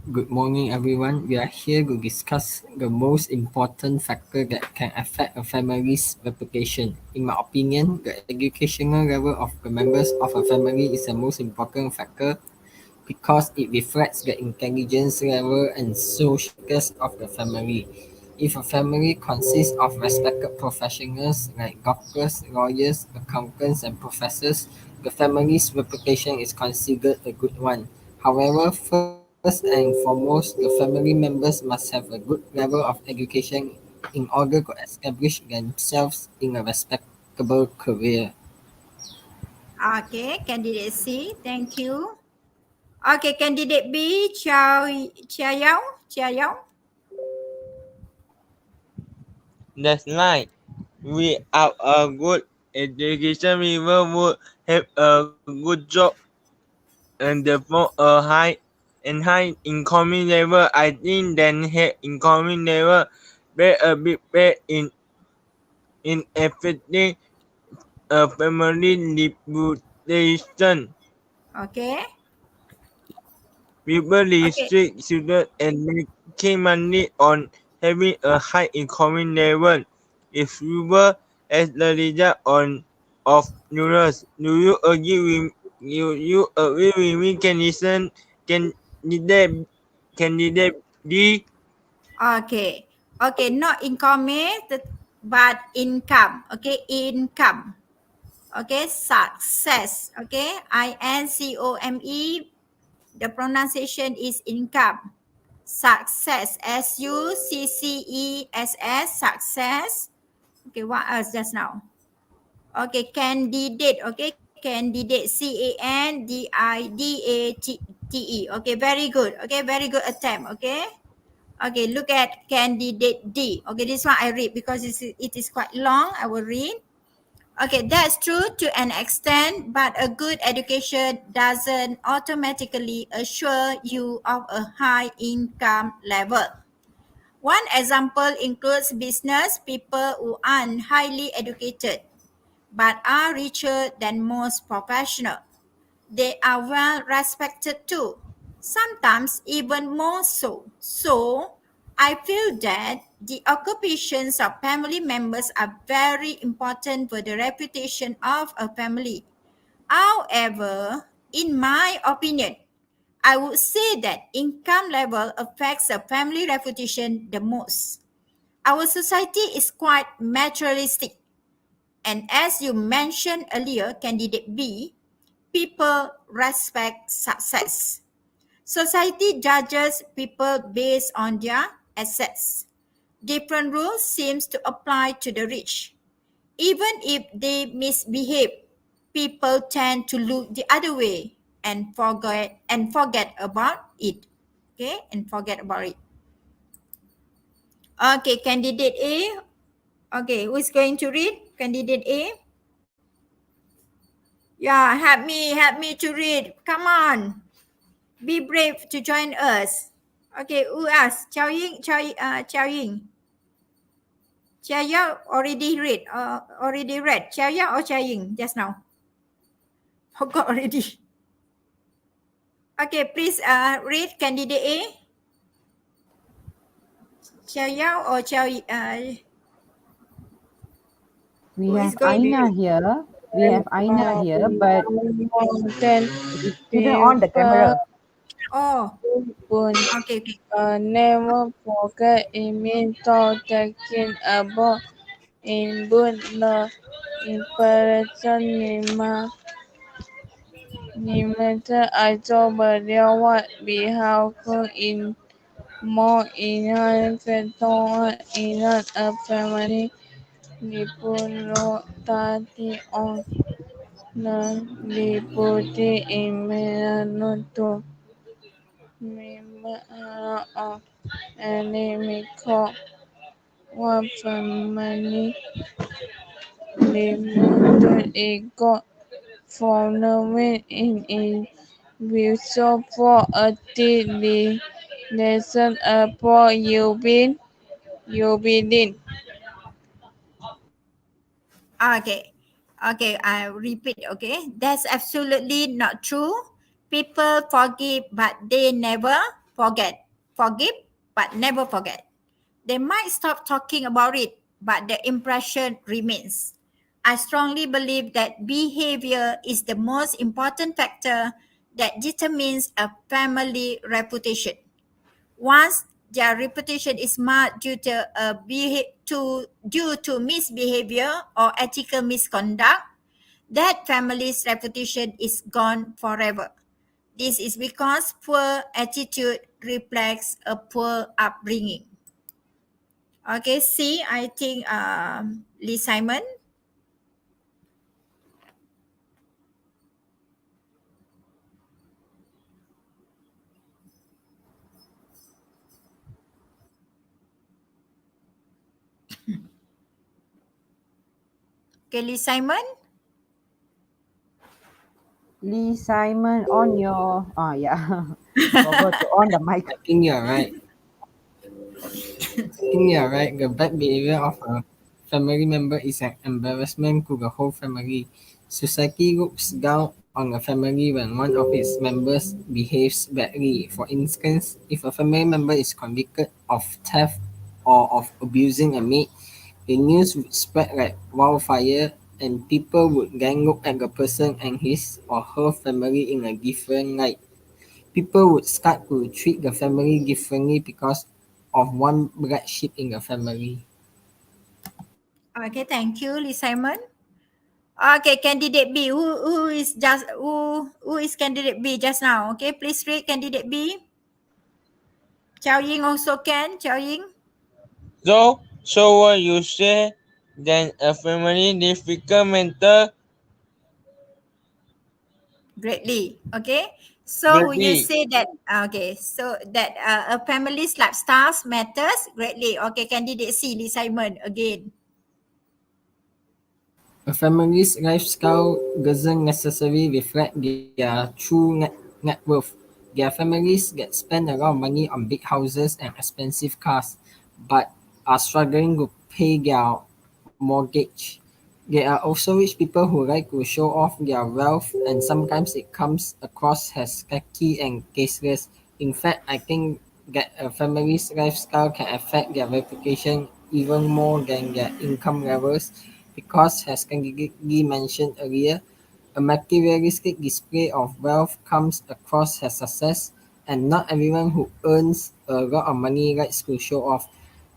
Good morning, everyone. We are here to discuss the most important factor that can affect a family's reputation. In my opinion, the educational level of the members of a family is the most important factor because it reflects the intelligence level and social status of the family. If a family consists of respected professionals like doctors, lawyers, accountants, and professors, the family's reputation is considered a good one. However, first and foremost, the family members must have a good level of education in order to establish themselves in a respectable career. Okay, candidate C, thank you. Okay, candidate B, Chia Yao. That's right. Without a good education, we would have a good job and therefore a high income level. I think then high income level play a big part in affecting a family reputation. Okay. People Okay. restrict students and making money on having a high income level. If you were as the result of news, do you agree with you agree with me? Candidate D? Okay. Okay, not income, but income. Okay, income. Okay, success. Okay, INCOME. The pronunciation is income. Success. SUCCESS. Success. Okay, what else just now? Okay, candidate. Okay, candidate. CANDIDATE. Okay, very good. Okay, very good attempt. Okay. Okay, look at candidate D. Okay, this one I read because it is quite long. I will read. Okay, that's true to an extent, but a good education doesn't automatically assure you of a high income level. One example includes business people who aren't highly educated but are richer than most professionals. They are well respected too, sometimes even more so. So, I feel that the occupations of family members are very important for the reputation of a family. However, in my opinion, I would say that income level affects a family reputation the most. Our society is quite materialistic, and as you mentioned earlier, candidate B, people respect success. Society judges people based on their assets. Different rules seems to apply to the rich. Even if they misbehave, people tend to look the other way and forget about it. Okay, and forget about it. Okay, candidate A. Okay, who is going to read? Candidate A. Yeah, help me to read. Come on. Be brave to join us. Okay, who else? Xiao Ying. Xia Yao already read. Xiao Yao or Xia Ying just now? Forgot already. Okay, please read candidate A. Xiao Yao or We who is have going to Aina read? here. We have Aina here, but Membawakan we didn't on the camera. Oh, pun okay, okay. never forget ingin taking about in the impression limited I told beliau behavior in more in in a family dipulotati on na diputi imenanuto memang enemico wa family limited ego for the win in will so for a daily lesson upon you been in. Okay. Okay, I repeat, okay? That's absolutely not true. People forgive, but they never forget. Forgive, but never forget. They might stop talking about it, but the impression remains. I strongly believe that behavior is the most important factor that determines a family reputation. Once their reputation is marred due to misbehavior or ethical misconduct, that family's reputation is gone forever. This is because poor attitude reflects a poor upbringing. Okay, see, I think Lee Simon. Okay, Lee Simon. Lee Simon on your yeah. Forgot to on the mic. I think you're right. The bad behavior of a family member is an embarrassment to the whole family. Society looks down on a family when one of its members behaves badly. For instance, if a family member is convicted of theft or of abusing a maid, the news would spread like wildfire and people would then look at the person and his or her family in a different light. People would start to treat the family differently because of one black sheep in the family. Okay, thank you, Lee Simon. Okay, candidate B. Who is candidate B just now? Okay, please read candidate B. Chao Ying also can. Chao Ying. So what you say then a family difficult mental Greatly. Okay. So will you greatly. say that so that a family's lifestyles matters greatly. Okay, candidate C, Lee Simon again. A family's lifestyle doesn't necessarily reflect their true net worth. Their families get spend a lot of money on big houses and expensive cars, but are struggling to pay their mortgage. There are also rich people who like to show off their wealth, and sometimes it comes across as cocky and tasteless. In fact, I think that a family's lifestyle can affect their reputation even more than their income levels because, as Kangigi mentioned earlier, a materialistic display of wealth comes across as success, and not everyone who earns a lot of money likes to show off.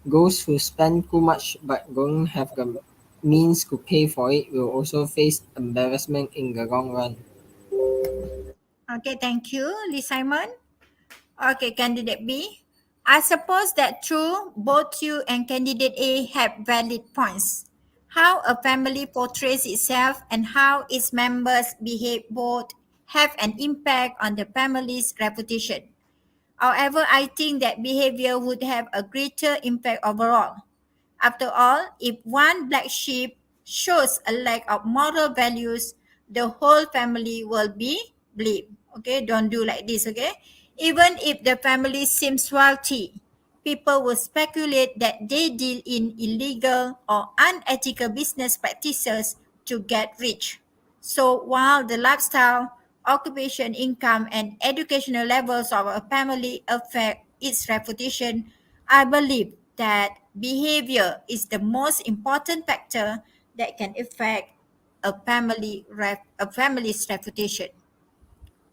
Those who spend too much but don't have the means to pay for it will also face embarrassment in the long run. Okay, thank you, Lee Simon. Okay, candidate B. I suppose that true, both you and candidate A have valid points. How a family portrays itself and how its members behave both have an impact on the family's reputation. However, I think that behavior would have a greater impact overall. After all, if one black sheep shows a lack of moral values, the whole family will be blamed. Okay, don't do like this, okay? Even if the family seems wealthy, people will speculate that they deal in illegal or unethical business practices to get rich. So while the lifestyle, occupation, income, and educational levels of a family affect its reputation, I believe that behavior is the most important factor that can affect a family's reputation.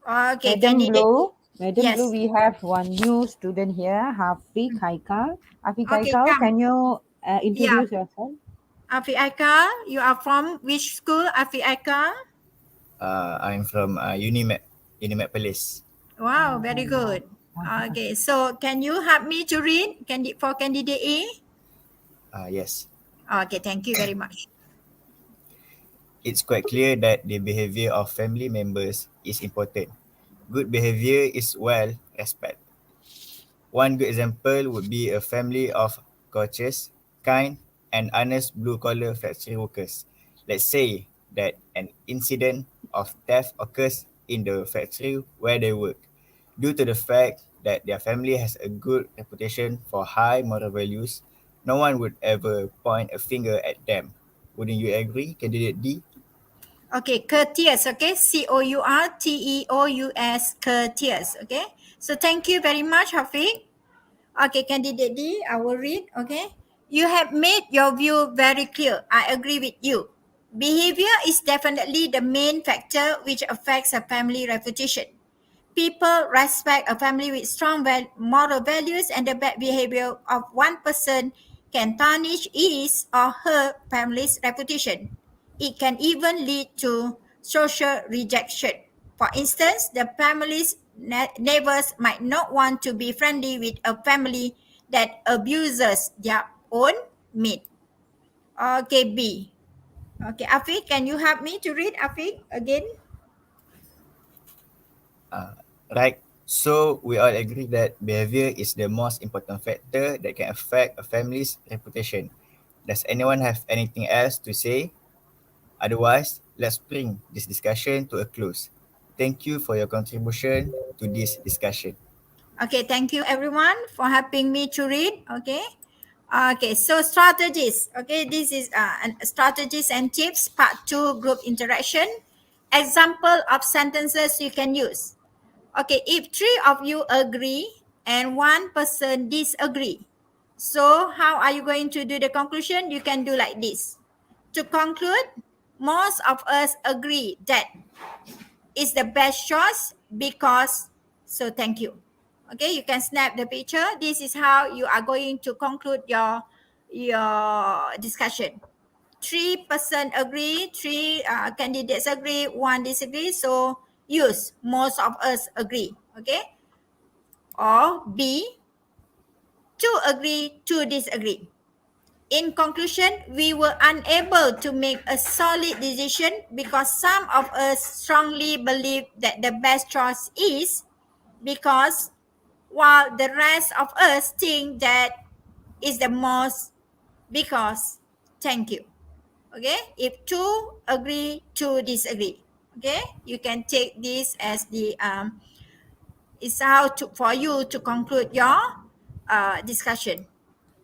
Okay, Madam candidate. Blue, Madam Blue, Yes. we have one new student here, Hafiq Haikal. Hafiq Okay, Haikal, come. can you Yeah. introduce yourself? Afi Aikal, you are from which school, Afi Aikal? I'm from Unimed Police. Wow, very good. Okay, so can you help me to read for candidate A? Yes, Okay, thank you very much. it's quite clear that the behavior of family members is important. Good behavior is well respected. One good example would be a family of courteous, kind, and honest blue-collar factory workers. Let's say that an incident of theft occurs in the factory where they work. Due to the fact that their family has a good reputation for high moral values, no one would ever point a finger at them. Wouldn't you agree, candidate D? Okay, courteous, okay? Courteous, courteous, okay? So thank you very much, Hafiq. Okay, candidate D, I will read, okay? You have made your view very clear. I agree with you. Behavior is definitely the main factor which affects a family reputation. People respect a family with strong moral values, and the bad behavior of one person can tarnish his or her family's reputation. It can even lead to social rejection. For instance, the family's neighbors might not want to be friendly with a family that abuses their own meat. Okay, B. Okay, Afiq, can you help me to read Afiq again? Right. So we all agree that behavior is the most important factor that can affect a family's reputation. Does anyone have anything else to say? Otherwise, let's bring this discussion to a close. Thank you for your contribution to this discussion. Okay, thank you everyone for helping me to read. Okay. Okay, so strategies. Okay, this is strategies and tips, part 2, group interaction. Example of sentences you can use. Okay, if 3 of you agree and 1 person disagree, so how are you going to do the conclusion? You can do like this. To conclude, most of us agree that is the best choice because, so thank you. Okay, you can snap the picture. This is how you are going to conclude your discussion. 3% agree, 3 candidates agree, 1 disagree. So use most of us agree. Okay. Or B, 2 agree, 2 disagree. In conclusion, we were unable to make a solid decision because some of us strongly believe that the best choice is because, while the rest of us think that is the most because. Thank you. Okay, if 2 agree, 2 disagree. Okay, you can take this as the is how to for you to conclude your discussion.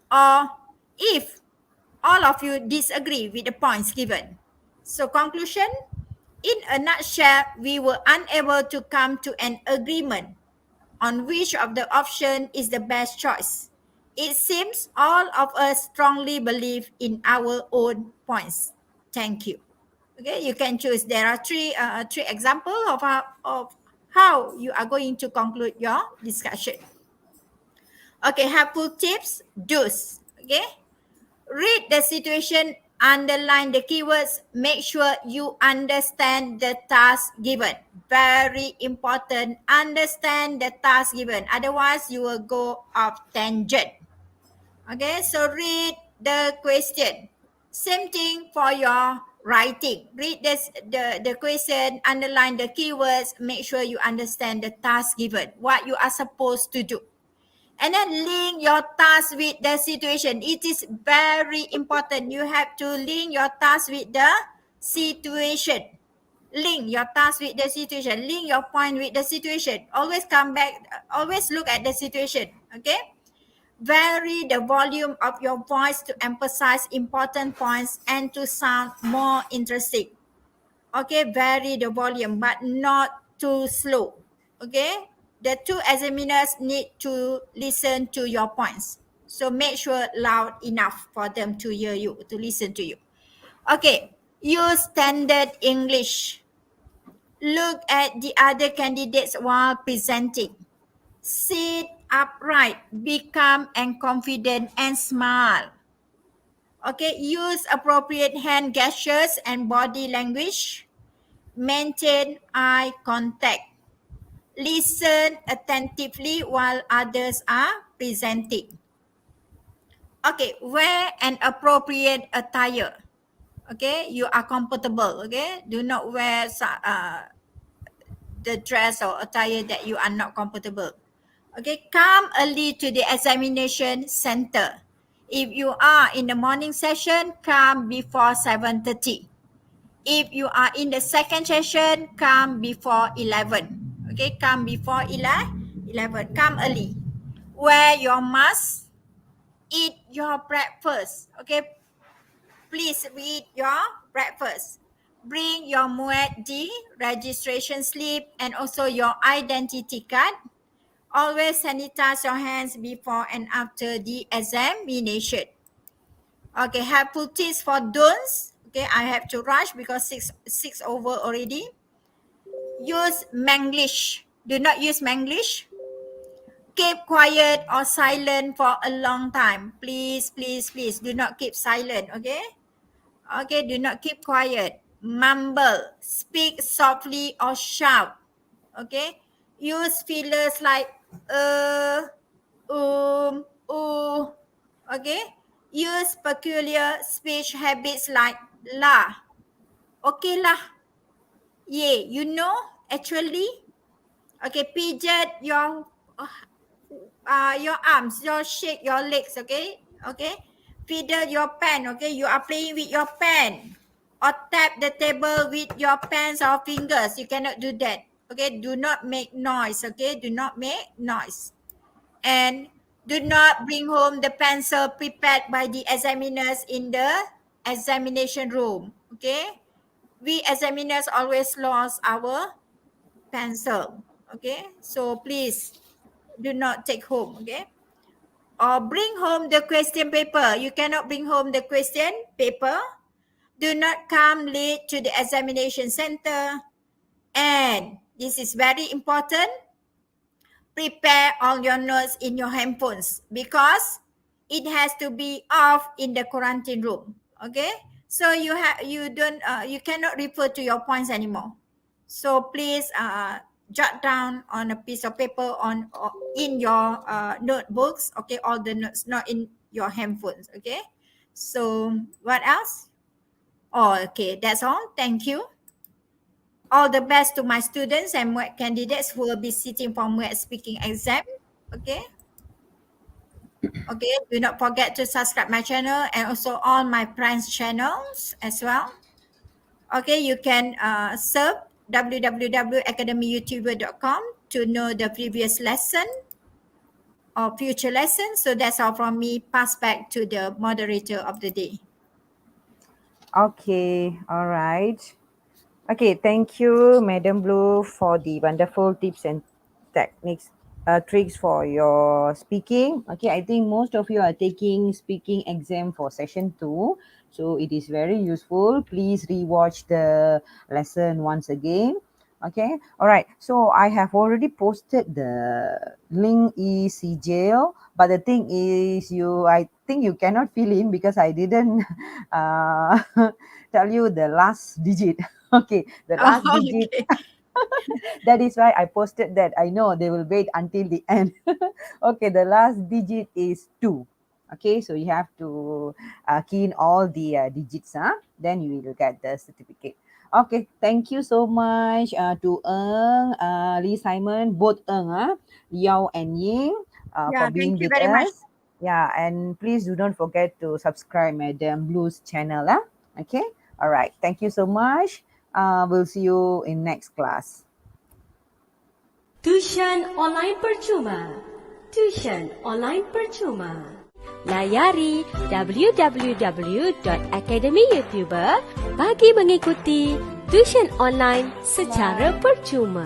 Or if all of you disagree with the points given. So conclusion, in a nutshell, we were unable to come to an agreement on which of the option is the best choice. It seems all of us strongly believe in our own points. Thank you. Okay, you can choose. There are three examples of how you are going to conclude your discussion. Okay, helpful tips, do's. Okay, read the situation, underline the keywords, make sure you understand the task given. Very important, understand the task given. Otherwise, you will go off tangent. Okay, so read the question. Same thing for your writing. Read the question, underline the keywords, make sure you understand the task given, what you are supposed to do. And then link your task with the situation. It is very important. You have to link your task with the situation. Link your task with the situation. Link your point with the situation. Always come back, always look at the situation. Okay? Vary the volume of your voice to emphasize important points and to sound more interesting. Okay, vary the volume but not too slow. Okay, the two examiners need to listen to your points. So make sure loud enough for them to hear you, to listen to you. Okay, use standard English. Look at the other candidates while presenting. Sit upright, become and confident and smile. Okay, use appropriate hand gestures and body language. Maintain eye contact. Listen attentively while others are presenting. Okay, wear an appropriate attire. Okay, you are comfortable. Okay, do not wear the dress or attire that you are not comfortable. Okay, come early to the examination center. If you are in the morning session, come before 7:30. If you are in the second session, come before 11. Okay, come before 11. Come early. Wear your mask. Eat your breakfast. Okay, please eat your breakfast. Bring your Muet registration slip and also your identity card. Always sanitize your hands before and after the examination. Okay, helpful tips for don'ts. Okay, I have to rush because six over already. Use Manglish. Do not use Manglish. Keep quiet or silent for a long time. Please, please, please do not keep silent. Okay. Okay, do not keep quiet. Mumble. Speak softly or shout. Okay. Use fillers like okay. Use peculiar speech habits like lah. Okay lah. Yeah, you know, actually. Okay, pijat your arms, shake your legs, okay? Okay. Fiddle your pen, okay? You are playing with your pen. Or tap the table with your pens or fingers. You cannot do that. Okay, do not make noise, okay? Do not make noise. And do not bring home the pencil prepared by the examiners in the examination room, okay? We examiners always lost our pencil, okay? So please do not take home, okay? Or bring home the question paper. You cannot bring home the question paper. Do not come late to the examination center. And this is very important. Prepare all your notes in your handphones because it has to be off in the quarantine room. Okay? So you cannot refer to your points anymore. So please jot down on a piece of paper in your notebooks. Okay, all the notes, not in your handphones. Okay. So what else? Oh, okay, that's all. Thank you. All the best to my students and Muet candidates who will be sitting for Muet speaking exam. Okay. Okay, do not forget to subscribe my channel and also all my friends' channels as well. Okay, you can search www.academyyoutuber.com to know the previous lesson or future lessons. So that's all from me. Pass back to the moderator of the day. Okay, all right. Okay, thank you, Madam Blue, for the wonderful tips and techniques, tricks for your speaking. Okay, I think most of you are taking speaking exam for session 2. So it is very useful. Please rewatch the lesson once again. Okay, all right. So I have already posted the link e-CJL, but the thing is I think you cannot fill in because I didn't tell you the last digit. Okay, the last digit. Okay. That is why I posted that. I know they will wait until the end. Okay, the last digit is 2. Okay, so you have to key in all the digits. Then you will get the certificate. Okay, thank you so much to Eng, Lee Simon, both Eng, Yao and Ying for being Thank you with very much. us. Yeah, and please do not forget to subscribe Madam Blue's channel. Okay, all right. Thank you so much. We'll see you in next class. Tuisyen online percuma. Tuisyen online percuma. Layari www.academyyoutuber bagi mengikuti tuisyen online secara percuma.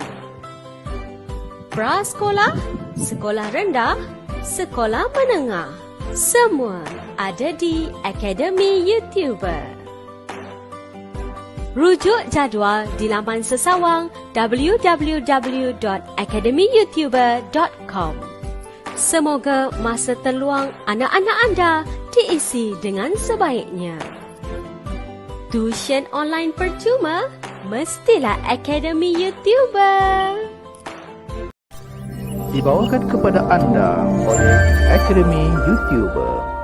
Prasekolah, sekolah rendah, sekolah menengah, semua ada di Akademi YouTuber. Rujuk jadual di laman sesawang www.academyyoutuber.com. Semoga masa terluang anak-anak anda diisi dengan sebaiknya. Tuisyen online percuma mestilah Akademi YouTuber. Dibawakan kepada anda oleh Akademi YouTuber.